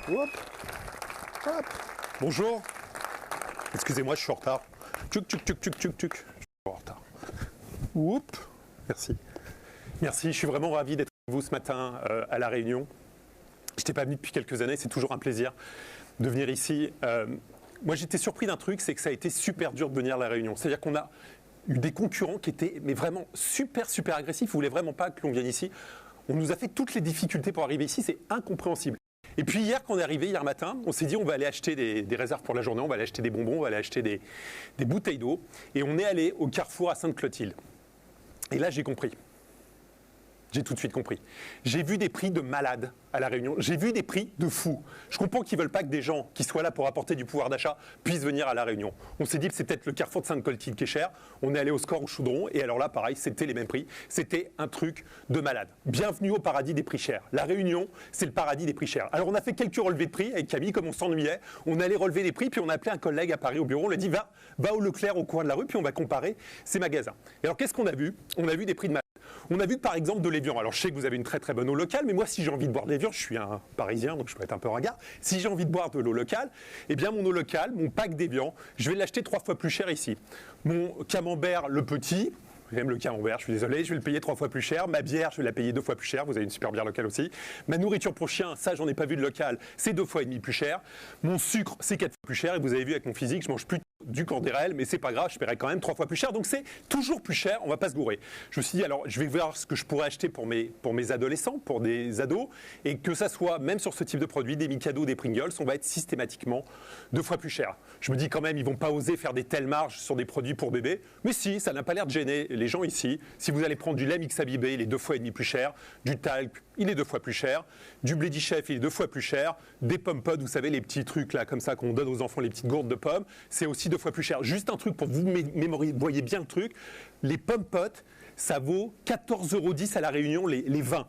Hop. Hop. Bonjour. Excusez-moi, je suis en retard. Tuc. Je suis en retard. Oups. Merci. Merci, je suis vraiment ravi d'être avec vous ce matin à La Réunion. Je n'étais pas venu depuis quelques années, c'est toujours un plaisir de venir ici. Moi, j'étais surpris d'un truc, c'est que ça a été super dur de venir à La Réunion. C'est-à-dire qu'on a eu des concurrents qui étaient mais vraiment super agressifs. Ils ne voulaient vraiment pas que l'on vienne ici. On nous a fait toutes les difficultés pour arriver ici, c'est incompréhensible. Et puis hier, quand on est arrivé, hier matin, on s'est dit on va aller acheter des réserves pour la journée, on va aller acheter des bonbons, on va aller acheter des bouteilles d'eau. Et on est allé au Carrefour à Sainte-Clotilde. Et là, j'ai compris. J'ai tout de suite compris. J'ai vu des prix de malades à La Réunion. J'ai vu des prix de fous. Je comprends qu'ils ne veulent pas que des gens qui soient là pour apporter du pouvoir d'achat puissent venir à La Réunion. On s'est dit que c'est peut-être le Carrefour de Sainte-Clotilde qui est cher. On est allé au Score au Chaudron. Et alors là, pareil, c'était les mêmes prix. C'était un truc de malade. Bienvenue au paradis des prix chers. La Réunion, c'est le paradis des prix chers. Alors on a fait quelques relevés de prix avec Camille, comme on s'ennuyait. On allait relever les prix, puis on a appelé un collègue à Paris au bureau. On lui a dit va au Leclerc au coin de la rue, puis on va comparer ces magasins. Et alors qu'est-ce qu'on a vu? On a vu des prix de malade. On a vu par exemple de l'Évian. Alors je sais que vous avez une très bonne eau locale, mais moi si j'ai envie de boire de l'Évian, je suis un Parisien, donc je peux être un peu ringard. Si j'ai envie de boire de l'eau locale, eh bien mon eau locale, mon pack d'Évian, je vais l'acheter 3 fois plus cher ici. Mon camembert, le petit, j'aime le camembert, je suis désolé, je vais le payer 3 fois plus cher. Ma bière, je vais la payer 2 fois plus cher. Vous avez une super bière locale aussi. Ma nourriture pour chien, ça, j'en ai pas vu de local, c'est 2 fois et demi plus cher. Mon sucre, c'est 4 fois plus cher. Et vous avez vu avec mon physique, je mange plus du Corderel, mais c'est pas grave, je paierai quand même 3 fois plus cher. Donc c'est toujours plus cher, on va pas se gourer. Je me suis dit, alors je vais voir ce que je pourrais acheter pour mes adolescents, pour des ados, et que ça soit, même sur ce type de produit, des Mikado, des Pringles, on va être systématiquement 2 fois plus cher. Je me dis quand même, ils vont pas oser faire des telles marges sur des produits pour bébés, mais si, ça n'a pas l'air de gêner les gens ici. Si vous allez prendre du lait mix Abibé, il est 2 fois et demi plus cher, du talc, il est 2 fois plus cher, du Bledi Chef, il est 2 fois plus cher, des pommes potes, vous savez, les petits trucs là, comme ça, qu'on donne aux enfants, les petites gourdes de pommes, c'est aussi 2 fois plus cher. Juste un truc pour vous mémoriser, voyez bien le truc, les pommes potes, ça vaut 14,10 € à La Réunion, les 20.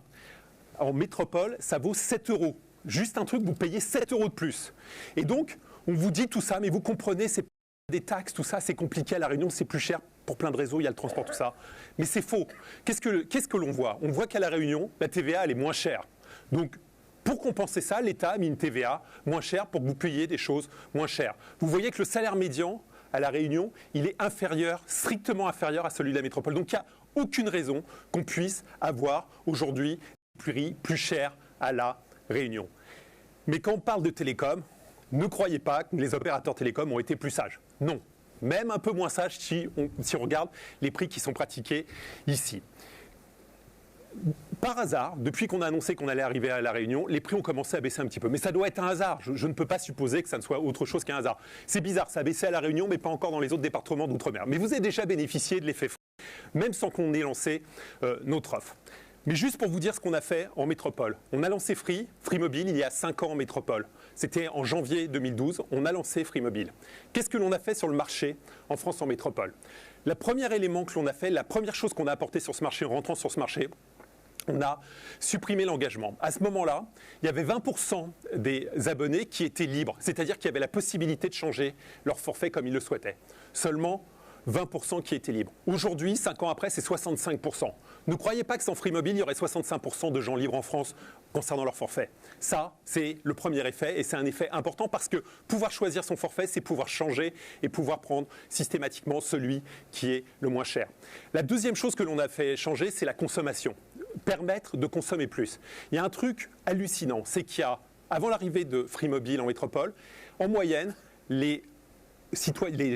En métropole, ça vaut 7 €. Juste un truc, vous payez 7 € de plus. Et donc, on vous dit tout ça, mais vous comprenez, c'est des taxes, tout ça, c'est compliqué à La Réunion, c'est plus cher pour plein de réseaux, il y a le transport, tout ça. Mais c'est faux. Qu'est-ce que l'on voit? On voit qu'à La Réunion, la TVA, elle est moins chère. Donc, pour compenser ça, l'État a mis une TVA moins chère pour que vous payiez des choses moins chères. Vous voyez que le salaire médian à La Réunion, il est inférieur, strictement inférieur à celui de la métropole. Donc, il n'y a aucune raison qu'on puisse avoir aujourd'hui des prix plus chers à La Réunion. Mais quand on parle de télécom, ne croyez pas que les opérateurs télécoms ont été plus sages. Non. Même un peu moins sages si on regarde les prix qui sont pratiqués ici. Par hasard, depuis qu'on a annoncé qu'on allait arriver à La Réunion, les prix ont commencé à baisser un petit peu. Mais ça doit être un hasard. Je ne peux pas supposer que ça ne soit autre chose qu'un hasard. C'est bizarre, ça a baissé à La Réunion, mais pas encore dans les autres départements d'outre-mer. Mais vous avez déjà bénéficié de l'effet Free, même sans qu'on ait lancé notre offre. Mais juste pour vous dire ce qu'on a fait en métropole. On a lancé Free Mobile, il y a 5 ans en métropole. C'était en janvier 2012, on a lancé Free Mobile. Qu'est-ce que l'on a fait sur le marché en France en métropole? Le premier élément que l'on a fait, la première chose qu'on a apporté sur ce marché en rentrant sur ce marché, on a supprimé l'engagement. À ce moment-là, il y avait 20% des abonnés qui étaient libres, c'est-à-dire qui avaient la possibilité de changer leur forfait comme ils le souhaitaient. Seulement 20% qui étaient libres. Aujourd'hui, 5 ans après, c'est 65%. Ne croyez pas que sans Free Mobile, il y aurait 65% de gens libres en France concernant leur forfait. Ça, c'est le premier effet et c'est un effet important parce que pouvoir choisir son forfait, c'est pouvoir changer et pouvoir prendre systématiquement celui qui est le moins cher. La deuxième chose que l'on a fait changer, c'est la consommation. Permettre de consommer plus. Il y a un truc hallucinant, c'est qu'il y a, avant l'arrivée de Free Mobile en métropole, en moyenne, les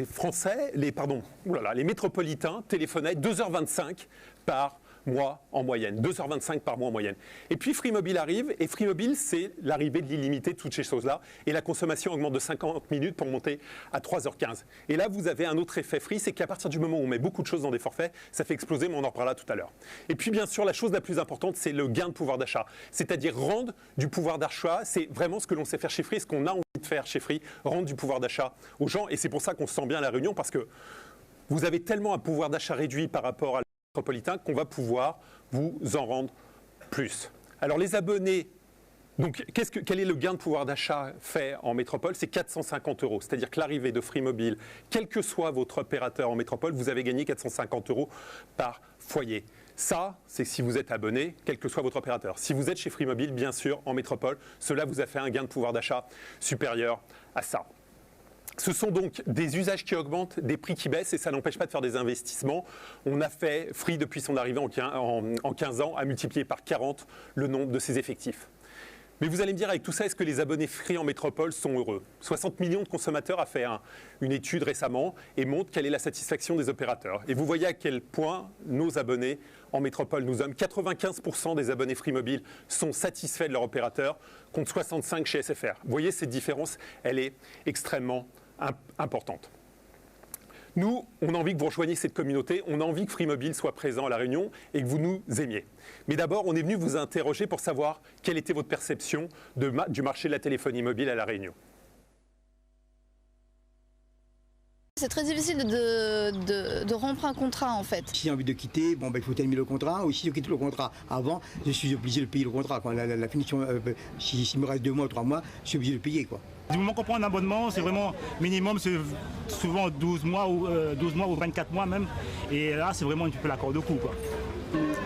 Français, les métropolitains téléphonaient 2h25 par mois en moyenne, 2h25 par mois en moyenne. Et puis Free Mobile arrive, et Free Mobile, c'est l'arrivée de l'illimité de toutes ces choses-là, et la consommation augmente de 50 minutes pour monter à 3h15. Et là, vous avez un autre effet Free, c'est qu'à partir du moment où on met beaucoup de choses dans des forfaits, ça fait exploser, mais on en reparlera tout à l'heure. Et puis bien sûr, la chose la plus importante, c'est le gain de pouvoir d'achat, c'est-à-dire rendre du pouvoir d'achat, c'est vraiment ce que l'on sait faire chez Free, ce qu'on a envie de faire chez Free, rendre du pouvoir d'achat aux gens, et c'est pour ça qu'on se sent bien à La Réunion, parce que vous avez tellement un pouvoir d'achat réduit par rapport à métropolitain qu'on va pouvoir vous en rendre plus. Alors les abonnés, donc quel est le gain de pouvoir d'achat fait en métropole? C'est 450 €. C'est-à-dire que l'arrivée de Free Mobile, quel que soit votre opérateur en métropole, vous avez gagné 450 € par foyer. Ça, c'est si vous êtes abonné, quel que soit votre opérateur. Si vous êtes chez Free Mobile, bien sûr, en métropole, cela vous a fait un gain de pouvoir d'achat supérieur à ça. Ce sont donc des usages qui augmentent, des prix qui baissent et ça n'empêche pas de faire des investissements. On a fait, Free, depuis son arrivée en 15 ans, a multiplié par 40 le nombre de ses effectifs. Mais vous allez me dire, avec tout ça, est-ce que les abonnés Free en métropole sont heureux? 60 millions de consommateurs a fait une étude récemment et montre quelle est la satisfaction des opérateurs. Et vous voyez à quel point nos abonnés en métropole nous sommes. 95% des abonnés Free Mobile sont satisfaits de leur opérateur, contre 65% chez SFR. Vous voyez, cette différence, elle est extrêmement importante. Nous, on a envie que vous rejoigniez cette communauté, on a envie que Free Mobile soit présent à La Réunion et que vous nous aimiez. Mais d'abord, on est venu vous interroger pour savoir quelle était votre perception du marché de la téléphonie mobile à La Réunion. C'est très difficile de rompre un contrat en fait. Si j'ai envie de quitter, bon, il faut terminer le contrat. Ou si je quitte le contrat avant, je suis obligé de payer le contrat. Quand la finition, s'il me reste 2 mois, 3 mois, je suis obligé de payer, quoi. Du moment qu'on prend un abonnement, c'est vraiment minimum, c'est souvent 12 mois ou 24 mois même. Et là, c'est vraiment un petit peu l'accord de coût, quoi.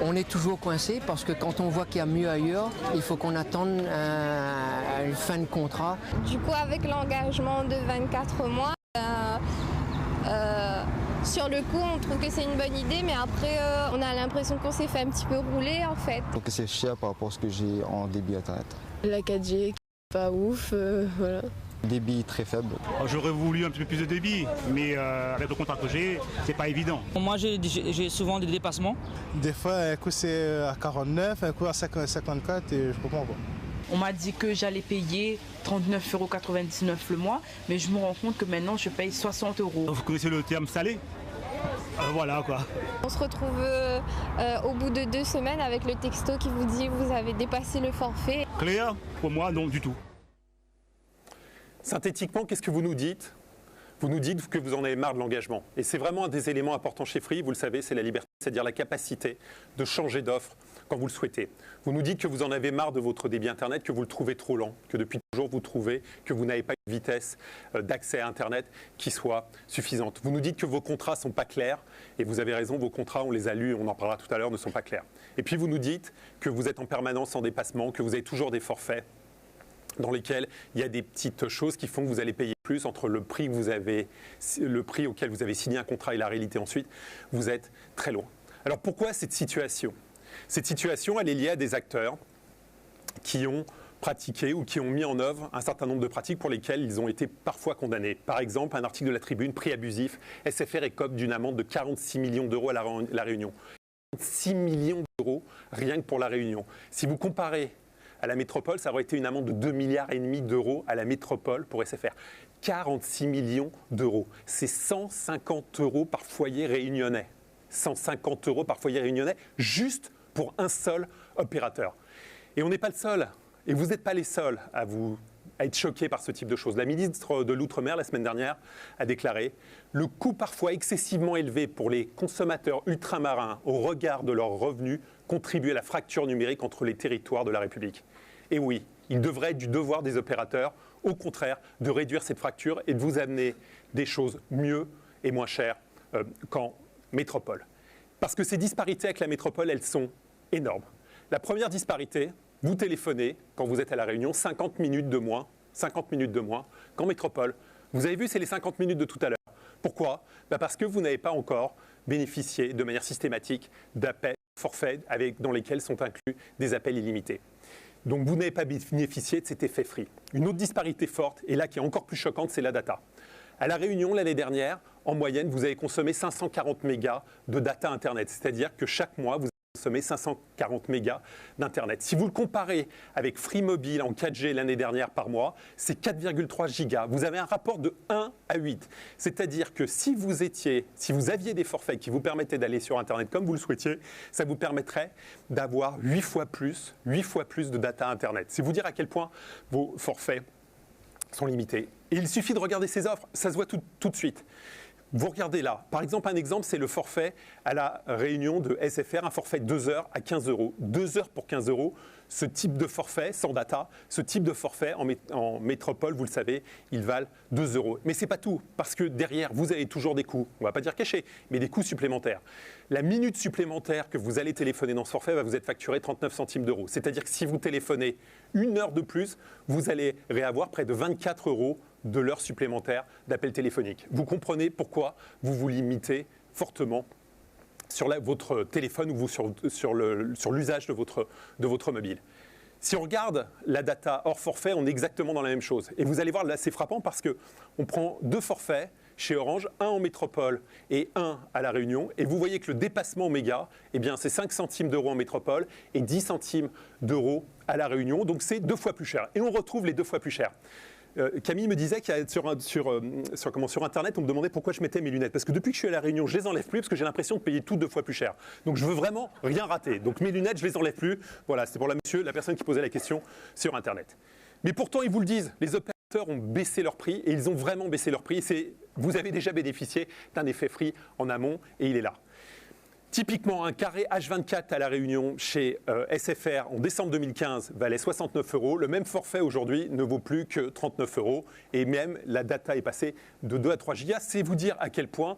On est toujours coincé parce que quand on voit qu'il y a mieux ailleurs, il faut qu'on attende une fin de contrat. Du coup, avec l'engagement de 24 mois, sur le coup, on trouve que c'est une bonne idée, mais après, on a l'impression qu'on s'est fait un petit peu rouler en fait. Donc c'est cher par rapport à ce que j'ai en débit internet. La 4G, pas ouf, voilà. Débit très faible. J'aurais voulu un petit peu plus de débit, mais avec le contrat que j'ai, c'est pas évident. Moi, j'ai souvent des dépassements. Des fois, un coup c'est à 49, un coup à 54 et je comprends pas. On m'a dit que j'allais payer 39,99 € le mois, mais je me rends compte que maintenant je paye 60 €. Vous connaissez le terme salé? Voilà quoi. On se retrouve au bout de 2 semaines avec le texto qui vous dit vous avez dépassé le forfait. Clair? Pour moi, non du tout. Synthétiquement, qu'est-ce que vous nous dites? Vous nous dites que vous en avez marre de l'engagement. Et c'est vraiment un des éléments importants chez Free, vous le savez, c'est la liberté, c'est-à-dire la capacité de changer d'offre quand vous le souhaitez. Vous nous dites que vous en avez marre de votre débit Internet, que vous le trouvez trop lent, que depuis toujours vous trouvez que vous n'avez pas une vitesse d'accès à Internet qui soit suffisante. Vous nous dites que vos contrats ne sont pas clairs, et vous avez raison, vos contrats, on les a lus, on en parlera tout à l'heure, ne sont pas clairs. Et puis vous nous dites que vous êtes en permanence en dépassement, que vous avez toujours des forfaits dans lesquels il y a des petites choses qui font que vous allez payer plus entre le prix auquel vous avez signé un contrat et la réalité ensuite, vous êtes très loin. Alors pourquoi cette situation? Cette situation, elle est liée à des acteurs qui ont pratiqué ou qui ont mis en œuvre un certain nombre de pratiques pour lesquelles ils ont été parfois condamnés. Par exemple, un article de la Tribune, prix abusif, SFR écope d'une amende de 46 millions d'euros à la Réunion. 6 millions d'euros rien que pour la Réunion. Si vous comparez à la métropole, ça aurait été une amende de 2,5 milliards d'euros à la métropole pour SFR. 46 millions d'euros. C'est 150 € par foyer réunionnais. 150 € par foyer réunionnais, juste pour un seul opérateur. Et on n'est pas le seul, et vous n'êtes pas les seuls à être choqués par ce type de choses. La ministre de l'Outre-mer, la semaine dernière, a déclaré « Le coût parfois excessivement élevé pour les consommateurs ultramarins au regard de leurs revenus contribue à la fracture numérique entre les territoires de la République. » Et oui, il devrait être du devoir des opérateurs, au contraire, de réduire cette fracture et de vous amener des choses mieux et moins chères qu'en métropole. Parce que ces disparités avec la métropole, elles sont énormes. La première disparité, vous téléphonez, quand vous êtes à La Réunion, 50 minutes de moins qu'en métropole. Vous avez vu, c'est les 50 minutes de tout à l'heure. Pourquoi? Parce que vous n'avez pas encore bénéficié de manière systématique d'appels forfaits dans lesquels sont inclus des appels illimités. Donc vous n'avez pas bénéficié de cet effet Free. Une autre disparité forte, et là qui est encore plus choquante, c'est la data. À La Réunion, l'année dernière, en moyenne, vous avez consommé 540 mégas de data Internet. C'est-à-dire que chaque mois, vous consommez 540 mégas d'Internet. Si vous le comparez avec Free Mobile en 4G l'année dernière par mois, c'est 4,3 gigas. Vous avez un rapport de 1 à 8. C'est-à-dire que si vous aviez des forfaits qui vous permettaient d'aller sur Internet comme vous le souhaitiez, ça vous permettrait d'avoir 8 fois plus de data Internet. C'est vous dire à quel point vos forfaits sont limités. Et il suffit de regarder ces offres, ça se voit tout de suite. Vous regardez là, par exemple, un exemple, c'est le forfait à la Réunion de SFR, un forfait 2 heures à 15 €. 2 heures pour 15 €, ce type de forfait, sans data, ce type de forfait en métropole, vous le savez, ils valent 2 €. Mais ce n'est pas tout, parce que derrière, vous avez toujours des coûts, on ne va pas dire cachés, mais des coûts supplémentaires. La minute supplémentaire que vous allez téléphoner dans ce forfait va vous être facturée 39 centimes d'euros. C'est-à-dire que si vous téléphonez 1 heure de plus, vous allez réavoir près de 24 € de l'heure supplémentaire d'appel téléphonique. Vous comprenez pourquoi vous vous limitez fortement sur votre téléphone ou sur l'usage de votre mobile. Si on regarde la data hors forfait, on est exactement dans la même chose. Et vous allez voir, là c'est frappant parce qu'on prend 2 forfaits chez Orange, un en métropole et un à La Réunion. Et vous voyez que le dépassement méga, eh bien, c'est 5 centimes d'euros en métropole et 10 centimes d'euros à La Réunion. Donc c'est 2 fois plus cher. Et on retrouve les 2 fois plus cher. Camille me disait qu'il y a sur Internet, on me demandait pourquoi je mettais mes lunettes. Parce que depuis que je suis à La Réunion, je les enlève plus parce que j'ai l'impression de payer tout 2 fois plus cher. Donc je veux vraiment rien rater. Donc mes lunettes, je les enlève plus. Voilà, c'est pour la personne qui posait la question sur Internet. Mais pourtant, ils vous le disent, les opérateurs ont baissé leur prix et ils ont vraiment baissé leur prix. Vous avez déjà bénéficié d'un effet free en amont et il est là. Typiquement, un carré H24 à La Réunion chez SFR en décembre 2015 valait 69 €. Le même forfait aujourd'hui ne vaut plus que 39 €. Et même la data est passée de 2 à 3 gigas. C'est vous dire à quel point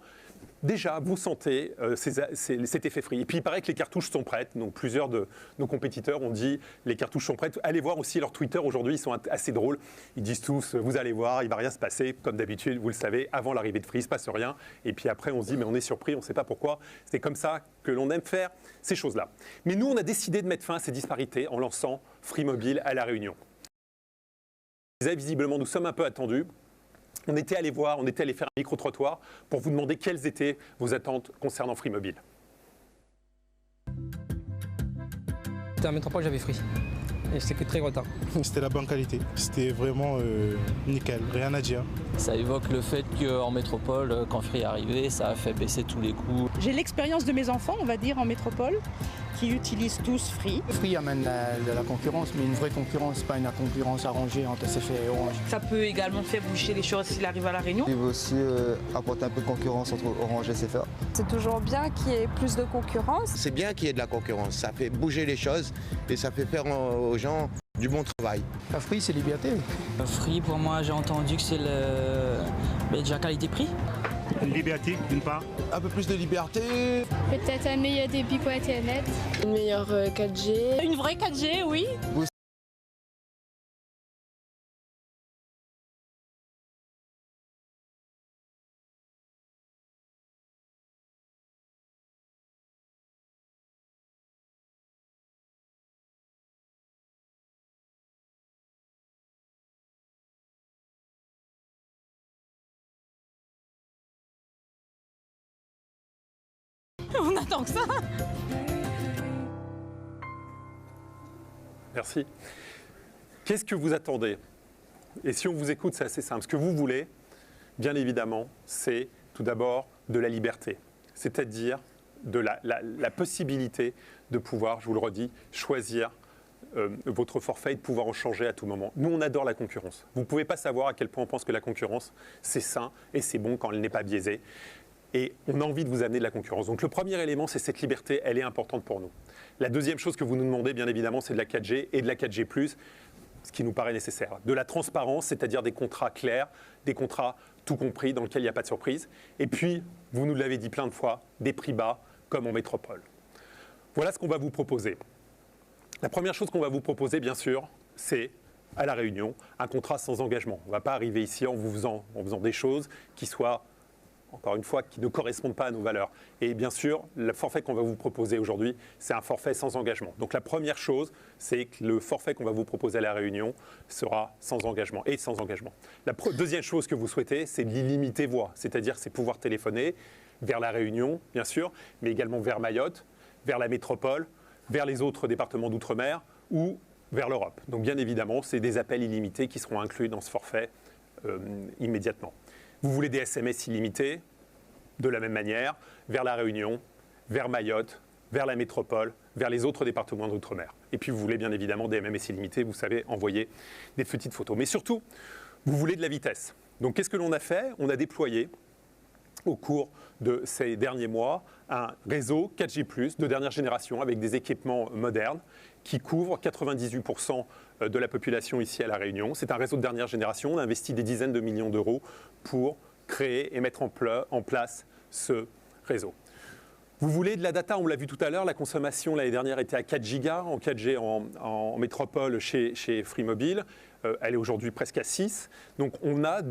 déjà vous sentez cet effet free. Et puis il paraît que les cartouches sont prêtes. Donc plusieurs de nos compétiteurs ont dit les cartouches sont prêtes. Allez voir aussi leur Twitter aujourd'hui, ils sont assez drôles. Ils disent tous vous allez voir, il ne va rien se passer. Comme d'habitude, vous le savez, avant l'arrivée de free, il ne se passe rien. Et puis après on se dit mais on est surpris, on ne sait pas pourquoi. C'est comme ça que l'on aime faire ces choses-là. Mais nous on a décidé de mettre fin à ces disparités en lançant Free Mobile à La Réunion. Visiblement nous sommes un peu attendus. On était allé faire un micro-trottoir pour vous demander quelles étaient vos attentes concernant Free Mobile. C'était un métropole, j'avais Free. Et c'était que très retard. C'était la bonne qualité. C'était vraiment nickel, rien à dire. Ça évoque le fait qu'en métropole, quand Free est arrivé, ça a fait baisser tous les coûts. J'ai l'expérience de mes enfants, on va dire, en métropole, qui utilisent tous Free. Free amène de la concurrence, mais une vraie concurrence, pas une concurrence arrangée entre SFR et Orange. Ça peut également faire bouger les choses s'il arrive à La Réunion. Il veut aussi apporter un peu de concurrence entre Orange et SFR. C'est toujours bien qu'il y ait plus de concurrence. C'est bien qu'il y ait de la concurrence, ça fait bouger les choses et ça fait faire aux gens du bon travail. Free, c'est liberté. Free, pour moi, j'ai entendu que c'est déjà qualité-prix. Liberté, d'une part. Un peu plus de liberté. Peut-être un meilleur débit pour Internet. Une meilleure 4G. Une vraie 4G, oui. On attend que ça. Merci. Qu'est-ce que vous attendez? Et si on vous écoute, c'est assez simple. Ce que vous voulez, bien évidemment, c'est tout d'abord de la liberté. C'est-à-dire de la possibilité de pouvoir, je vous le redis, choisir votre forfait et de pouvoir en changer à tout moment. Nous, on adore la concurrence. Vous ne pouvez pas savoir à quel point on pense que la concurrence, c'est sain et c'est bon quand elle n'est pas biaisée. Et on a envie de vous amener de la concurrence. Donc le premier élément, c'est cette liberté, elle est importante pour nous. La deuxième chose que vous nous demandez, bien évidemment, c'est de la 4G et de la 4G+, ce qui nous paraît nécessaire. De la transparence, c'est-à-dire des contrats clairs, des contrats tout compris, dans lesquels il n'y a pas de surprise. Et puis, vous nous l'avez dit plein de fois, des prix bas, comme en métropole. Voilà ce qu'on va vous proposer. La première chose qu'on va vous proposer, bien sûr, c'est à La Réunion, un contrat sans engagement. On ne va pas arriver ici en faisant des choses qui soient, encore une fois, qui ne correspondent pas à nos valeurs. Et bien sûr, le forfait qu'on va vous proposer aujourd'hui, c'est un forfait sans engagement. Donc la première chose, c'est que le forfait qu'on va vous proposer à La Réunion sera sans engagement et sans engagement. La deuxième chose que vous souhaitez, c'est de l'illimité voix, c'est-à-dire c'est pouvoir téléphoner vers La Réunion, bien sûr, mais également vers Mayotte, vers la métropole, vers les autres départements d'outre-mer ou vers l'Europe. Donc bien évidemment, c'est des appels illimités qui seront inclus dans ce forfait immédiatement. Vous voulez des SMS illimités, de la même manière, vers La Réunion, vers Mayotte, vers la métropole, vers les autres départements d'outre-mer. Et puis vous voulez bien évidemment des MMS illimités, vous savez, envoyer des petites photos. Mais surtout, vous voulez de la vitesse. Donc qu'est-ce que l'on a fait? On a déployé au cours de ces derniers mois un réseau 4G+, de dernière génération, avec des équipements modernes, qui couvre 98% de la population ici à La Réunion. C'est un réseau de dernière génération. On a investi des dizaines de millions d'euros pour créer et mettre en place ce réseau. Vous voulez de la data, on l'a vu tout à l'heure, la consommation l'année dernière était à 4 gigas en 4G en métropole chez Free Mobile. Elle est aujourd'hui presque à 6. Donc on a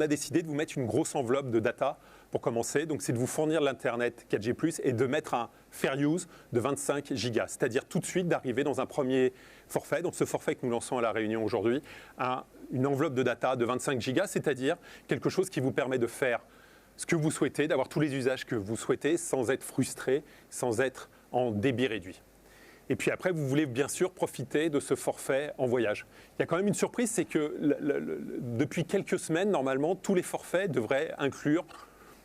décidé de vous mettre une grosse enveloppe de data pour commencer. Donc c'est de vous fournir l'Internet 4G+, et de mettre un fair use de 25 gigas. C'est-à-dire tout de suite d'arriver dans un premier forfait, donc ce forfait que nous lançons à La Réunion aujourd'hui, une enveloppe de data de 25 gigas, c'est-à-dire quelque chose qui vous permet de faire ce que vous souhaitez, d'avoir tous les usages que vous souhaitez sans être frustré, sans être en débit réduit. Et puis après, vous voulez bien sûr profiter de ce forfait en voyage. Il y a quand même une surprise, c'est que depuis quelques semaines, normalement, tous les forfaits devraient inclure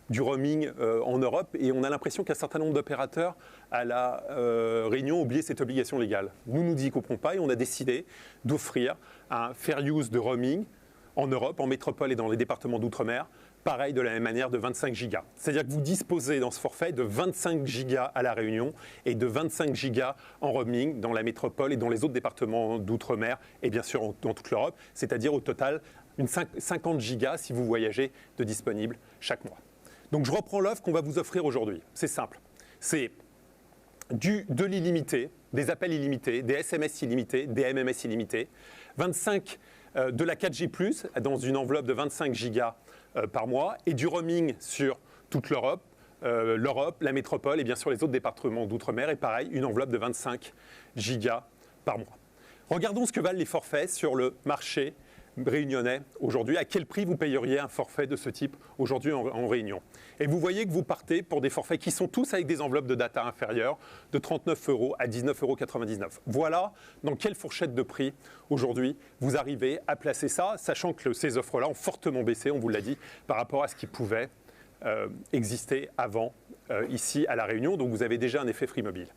du roaming en Europe, et on a l'impression qu'un certain nombre d'opérateurs à La Réunion ont oublié cette obligation légale. Nous nous y couperons pas, et on a décidé d'offrir un fair use de roaming en Europe, en métropole et dans les départements d'outre-mer, pareil de la même manière de 25 gigas. C'est-à-dire que vous disposez dans ce forfait de 25 gigas à La Réunion et de 25 gigas en roaming dans la métropole et dans les autres départements d'outre-mer et bien sûr dans toute l'Europe, c'est-à-dire au total 50 gigas si vous voyagez de disponible chaque mois. Donc je reprends l'offre qu'on va vous offrir aujourd'hui. C'est simple. C'est de l'illimité, des appels illimités, des SMS illimités, des MMS illimités, 25 de la 4G+, dans une enveloppe de 25 gigas par mois, et du roaming sur toute l'Europe, la métropole et bien sûr les autres départements d'outre-mer, et pareil, une enveloppe de 25 gigas par mois. Regardons ce que valent les forfaits sur le marché réunionnais aujourd'hui. À quel prix vous payeriez un forfait de ce type aujourd'hui en Réunion? Et vous voyez que vous partez pour des forfaits qui sont tous avec des enveloppes de data inférieures de 39 € à 19,99 €. Voilà dans quelle fourchette de prix aujourd'hui vous arrivez à placer ça, sachant que ces offres-là ont fortement baissé, on vous l'a dit, par rapport à ce qui pouvait exister avant ici à La Réunion. Donc vous avez déjà un effet Free Mobile.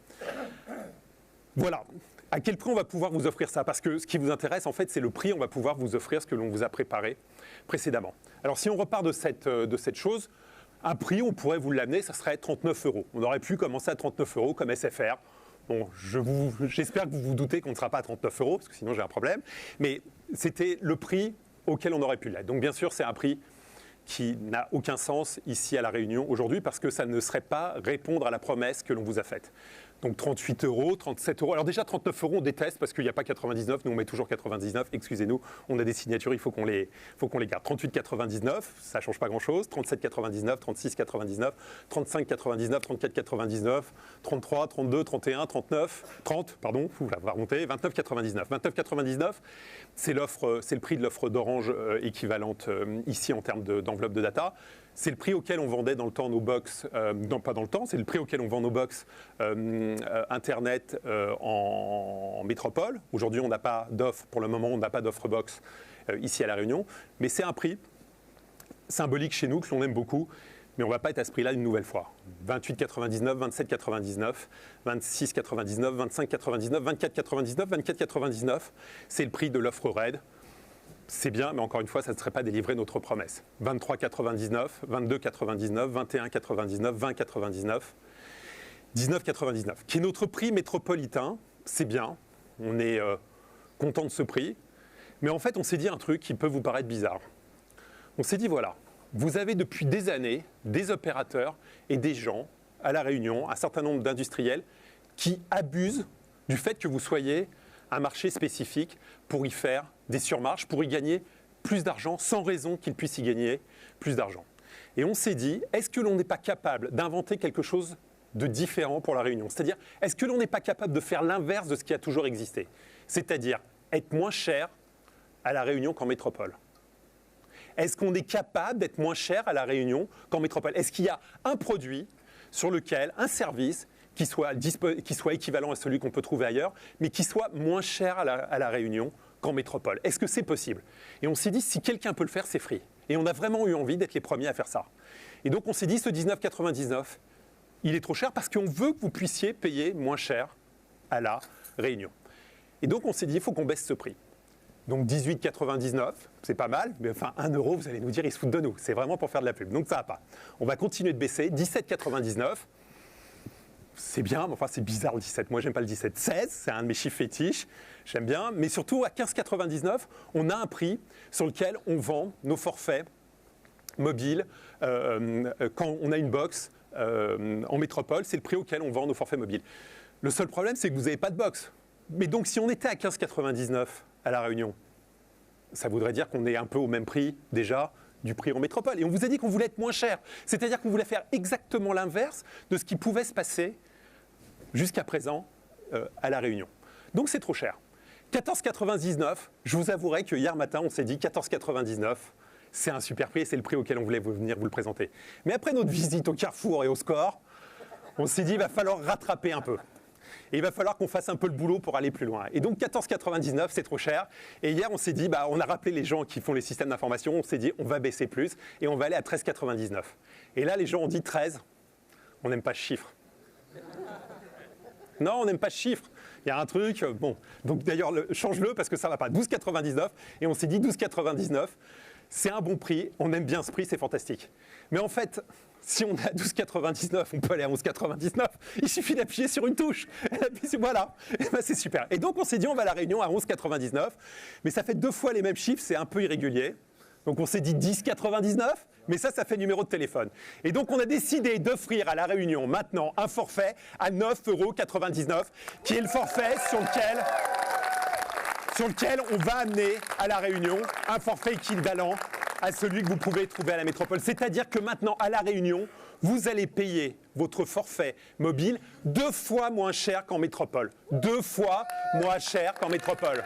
Voilà. À quel prix on va pouvoir vous offrir ça? Parce que ce qui vous intéresse, en fait, c'est le prix. On va pouvoir vous offrir ce que l'on vous a préparé précédemment. Alors, si on repart de cette chose, un prix, on pourrait vous l'amener, ça serait 39 €. On aurait pu commencer à 39 € comme SFR. Bon, j'espère que vous vous doutez qu'on ne sera pas à 39 €, parce que sinon j'ai un problème. Mais c'était le prix auquel on aurait pu l'être. Donc, bien sûr, c'est un prix qui n'a aucun sens ici à La Réunion aujourd'hui, parce que ça ne serait pas répondre à la promesse que l'on vous a faite. Donc 38 €, 37 €. Alors déjà 39 €, on déteste parce qu'il n'y a pas 99, nous on met toujours 99, excusez-nous, on a des signatures, il faut qu'on les garde. 38,99, ça ne change pas grand-chose, 37,99, 36,99, 35,99, 34,99, 33, 32, 31, 39, 30, pardon, on va remonter, 29,99. 29,99, c'est le prix de l'offre d'Orange équivalente ici en termes d'enveloppe de data. C'est le prix auquel on vendait dans le temps nos box, non pas dans le temps, c'est le prix auquel on vend nos box Internet en métropole. Aujourd'hui, on n'a pas d'offre, pour le moment, on n'a pas d'offre box ici à La Réunion. Mais c'est un prix symbolique chez nous, que l'on aime beaucoup. Mais on ne va pas être à ce prix-là une nouvelle fois. 28,99, 27,99, 26,99, 25,99, 24,99, 24,99. C'est le prix de l'offre RAID. C'est bien, mais encore une fois, ça ne serait pas délivrer notre promesse. 23,99, 22,99, 21,99, 20,99, 19,99, qui est notre prix métropolitain. C'est bien, on est content de ce prix. Mais en fait, on s'est dit un truc qui peut vous paraître bizarre. On s'est dit, voilà, vous avez depuis des années des opérateurs et des gens à La Réunion, un certain nombre d'industriels qui abusent du fait que vous soyez un marché spécifique pour y faire des surmarges, pour y gagner plus d'argent, sans raison qu'ils puissent y gagner plus d'argent. Et on s'est dit, est-ce que l'on n'est pas capable d'inventer quelque chose de différent pour La Réunion? C'est-à-dire, est-ce que l'on n'est pas capable de faire l'inverse de ce qui a toujours existé? C'est-à-dire, être moins cher à La Réunion qu'en métropole. Est-ce qu'on est capable d'être moins cher à La Réunion qu'en métropole? Est-ce qu'il y a un produit sur lequel, un service, qui soit équivalent à celui qu'on peut trouver ailleurs, mais qui soit moins cher à la Réunion qu'en métropole? Est-ce que c'est possible? Et on s'est dit, si quelqu'un peut le faire, c'est Free. Et on a vraiment eu envie d'être les premiers à faire ça. Et donc on s'est dit, ce 19,99, il est trop cher parce qu'on veut que vous puissiez payer moins cher à La Réunion. Et donc on s'est dit, il faut qu'on baisse ce prix. Donc 18,99, c'est pas mal, mais enfin 1 euro, vous allez nous dire, ils se foutent de nous. C'est vraiment pour faire de la pub, donc ça va pas. On va continuer de baisser, 17,99. C'est bien, mais enfin c'est bizarre le 17. Moi j'aime pas le 17. 16, c'est un de mes chiffres fétiches, j'aime bien. Mais surtout à 15,99, on a un prix sur lequel on vend nos forfaits mobiles quand on a une box en métropole. C'est le prix auquel on vend nos forfaits mobiles. Le seul problème, c'est que vous n'avez pas de box. Mais donc si on était à 15,99 à La Réunion, ça voudrait dire qu'on est un peu au même prix déjà du prix en métropole. Et on vous a dit qu'on voulait être moins cher. C'est-à-dire qu'on voulait faire exactement l'inverse de ce qui pouvait se passer jusqu'à présent à La Réunion. Donc c'est trop cher. 14,99, je vous avouerai que hier matin, on s'est dit 14,99, c'est un super prix et c'est le prix auquel on voulait venir vous le présenter. Mais après notre visite au Carrefour et au Score, on s'est dit il va falloir rattraper un peu. Et il va falloir qu'on fasse un peu le boulot pour aller plus loin. Et donc 14,99, c'est trop cher. Et hier, on s'est dit, on a rappelé les gens qui font les systèmes d'information, on s'est dit, on va baisser plus et on va aller à 13,99. Et là, les gens ont dit 13, on n'aime pas ce chiffre. Non, on n'aime pas ce chiffre. Il y a un truc, bon. Donc d'ailleurs, change-le parce que ça ne va pas. 12,99. Et on s'est dit 12,99, c'est un bon prix, on aime bien ce prix, c'est fantastique. Mais en fait, si on est à 12,99, on peut aller à 11,99. Il suffit d'appuyer sur une touche. Voilà, et ben c'est super. Et donc on s'est dit, on va à La Réunion à 11,99. Mais ça fait 2 fois les mêmes chiffres, c'est un peu irrégulier. Donc on s'est dit 10,99, mais ça fait numéro de téléphone. Et donc on a décidé d'offrir à La Réunion maintenant un forfait à 9,99 €, qui est le forfait sur lequel on va amener à La Réunion un forfait équivalent à celui que vous pouvez trouver à la métropole. C'est-à-dire que maintenant, à La Réunion, vous allez payer votre forfait mobile 2 fois moins cher qu'en métropole. 2 fois moins cher qu'en métropole.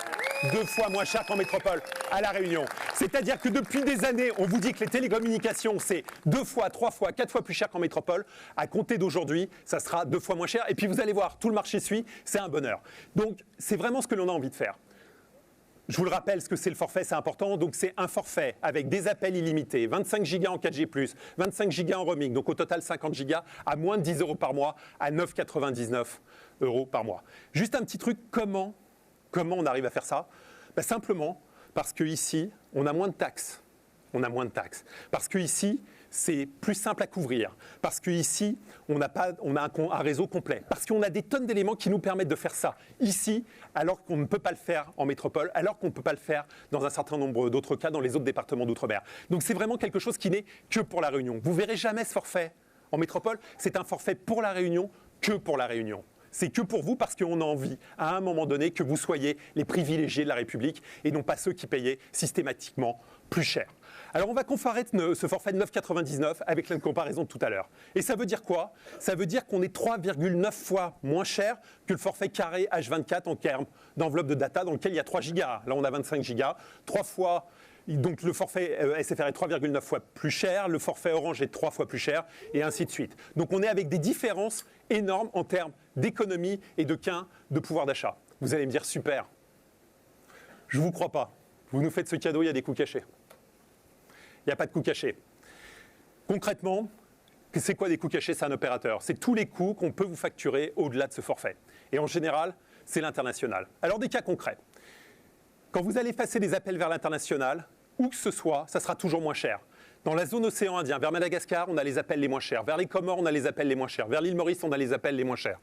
2 fois moins cher qu'en métropole à La Réunion. C'est-à-dire que depuis des années, on vous dit que les télécommunications, c'est 2 fois, 3 fois, 4 fois plus cher qu'en métropole. À compter d'aujourd'hui, ça sera 2 fois moins cher. Et puis vous allez voir, tout le marché suit, c'est un bonheur. Donc c'est vraiment ce que l'on a envie de faire. Je vous le rappelle, ce que c'est le forfait, c'est important. Donc, c'est un forfait avec des appels illimités, 25 gigas en 4G+, 25 gigas en roaming, donc au total 50 gigas à moins de 10 € par mois, à 9,99 € par mois. Juste un petit truc, comment on arrive à faire ça ? Simplement parce qu'ici, on a moins de taxes. Parce qu'ici, c'est plus simple à couvrir. Parce qu'ici, on a un réseau complet. Parce qu'on a des tonnes d'éléments qui nous permettent de faire ça ici, alors qu'on ne peut pas le faire en métropole, alors qu'on ne peut pas le faire dans un certain nombre d'autres cas dans les autres départements d'outre-mer. Donc c'est vraiment quelque chose qui n'est que pour La Réunion. Vous ne verrez jamais ce forfait en métropole. C'est un forfait pour La Réunion, que pour La Réunion. C'est que pour vous parce qu'on a envie, à un moment donné, que vous soyez les privilégiés de la République et non pas ceux qui payaient systématiquement plus cher. Alors on va comparer ce forfait de 9,99 avec la comparaison de tout à l'heure. Et ça veut dire quoi ? Ça veut dire qu'on est 3,9 fois moins cher que le forfait carré H24 en termes d'enveloppe de data dans lequel il y a 3 gigas. Là on a 25 gigas, 3 fois. Donc le forfait SFR est 3,9 fois plus cher, le forfait Orange est 3 fois plus cher, et ainsi de suite. Donc on est avec des différences énormes en termes d'économie et de gain de pouvoir d'achat. Vous allez me dire, super. Je ne vous crois pas. Vous nous faites ce cadeau, il y a des coûts cachés. Il n'y a pas de coûts cachés. Concrètement, c'est quoi des coûts cachés ? C'est un opérateur. C'est tous les coûts qu'on peut vous facturer au-delà de ce forfait. Et en général, c'est l'international. Alors des cas concrets. Quand vous allez passer des appels vers l'international, où que ce soit, ça sera toujours moins cher. Dans la zone océan Indien, vers Madagascar, on a les appels les moins chers. Vers les Comores, on a les appels les moins chers. Vers l'île Maurice, on a les appels les moins chers.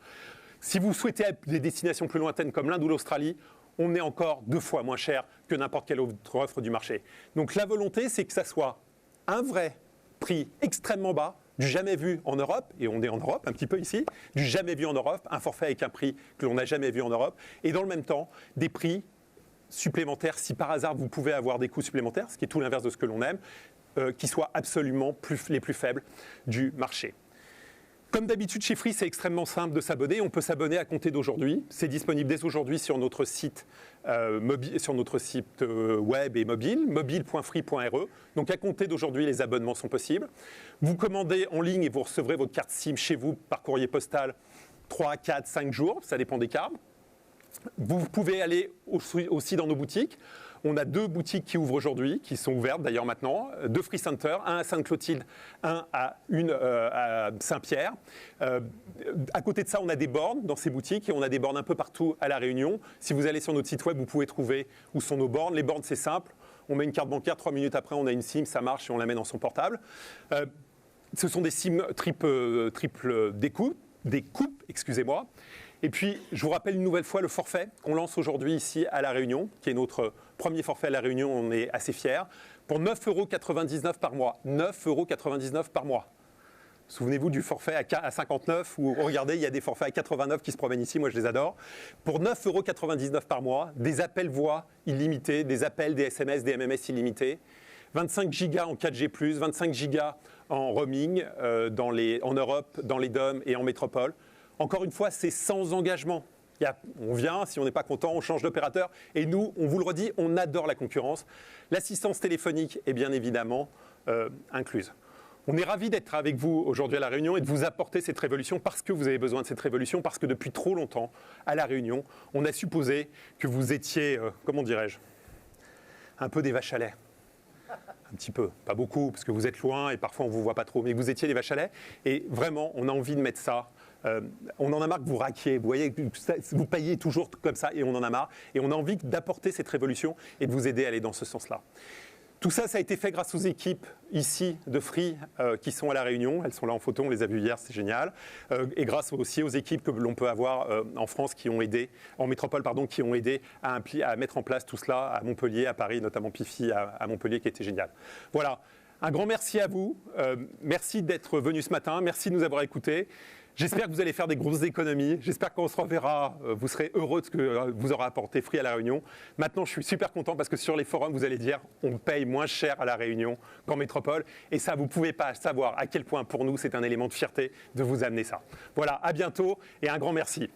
Si vous souhaitez des destinations plus lointaines comme l'Inde ou l'Australie, on est encore 2 fois moins cher que n'importe quelle autre offre du marché. Donc la volonté, c'est que ça soit un vrai prix extrêmement bas, du jamais vu en Europe, et on est en Europe un petit peu ici, du jamais vu en Europe, un forfait avec un prix que l'on n'a jamais vu en Europe, et dans le même temps, des prix supplémentaires, si par hasard vous pouvez avoir des coûts supplémentaires, ce qui est tout l'inverse de ce que l'on aime, qui soient absolument les plus faibles du marché. Comme d'habitude chez Free, c'est extrêmement simple de s'abonner. On peut s'abonner à compter d'aujourd'hui. C'est disponible dès aujourd'hui sur notre site, web et mobile, mobile.free.re. Donc à compter d'aujourd'hui, les abonnements sont possibles. Vous commandez en ligne et vous recevrez votre carte SIM chez vous par courrier postal 3, 4, 5 jours, ça dépend des cartes. Vous pouvez aller aussi dans nos boutiques. On a 2 boutiques qui ouvrent aujourd'hui, qui sont ouvertes d'ailleurs maintenant, 2 Free Center, un à Sainte-Clotilde, un à Saint-Pierre. À côté de ça, on a des bornes dans ces boutiques et on a des bornes un peu partout à La Réunion. Si vous allez sur notre site web, vous pouvez trouver où sont nos bornes. Les bornes, c'est simple. On met une carte bancaire, 3 minutes après, on a une SIM, ça marche et on la met dans son portable. Ce sont des SIM triple découpes, excusez-moi. Et puis, je vous rappelle une nouvelle fois le forfait qu'on lance aujourd'hui ici à La Réunion, qui est notre premier forfait à La Réunion, on est assez fiers, pour 9,99 € par mois. 9,99 € par mois. Souvenez-vous du forfait à 59, où regardez, il y a des forfaits à 89 qui se promènent ici, moi je les adore. Pour 9,99 € par mois, des appels voix illimités, des appels, des SMS, des MMS illimités, 25 gigas en 4G+, 25 gigas en roaming en Europe, dans les DOM et en métropole. Encore une fois, c'est sans engagement. On vient, si on n'est pas content, on change d'opérateur. Et nous, on vous le redit, on adore la concurrence. L'assistance téléphonique est bien évidemment incluse. On est ravis d'être avec vous aujourd'hui à La Réunion et de vous apporter cette révolution parce que vous avez besoin de cette révolution, parce que depuis trop longtemps, à La Réunion, on a supposé que vous étiez, comment dirais-je, un peu des vaches à lait. Un petit peu, pas beaucoup, parce que vous êtes loin et parfois on ne vous voit pas trop, mais vous étiez des vaches à lait. Et vraiment, on a envie de mettre ça. On en a marre que vous raquiez, vous voyez, vous payez toujours comme ça et on en a marre. Et on a envie d'apporter cette révolution et de vous aider à aller dans ce sens-là. Tout ça, ça a été fait grâce aux équipes ici de Free qui sont à La Réunion. Elles sont là en photo, on les a vues hier, c'est génial. Et grâce aussi aux équipes que l'on peut avoir en France qui ont aidé, en métropole, pardon, qui ont aidé à mettre en place tout cela à Montpellier, à Paris, notamment Pifi à Montpellier qui était génial. Voilà, un grand merci à vous. Merci d'être venu ce matin, merci de nous avoir écoutés. J'espère que vous allez faire des grosses économies. J'espère qu'on se reverra. Vous serez heureux de ce que vous aura apporté Free à La Réunion. Maintenant, je suis super content parce que sur les forums, vous allez dire on paye moins cher à La Réunion qu'en métropole. Et ça, vous ne pouvez pas savoir à quel point pour nous, c'est un élément de fierté de vous amener ça. Voilà, à bientôt et un grand merci.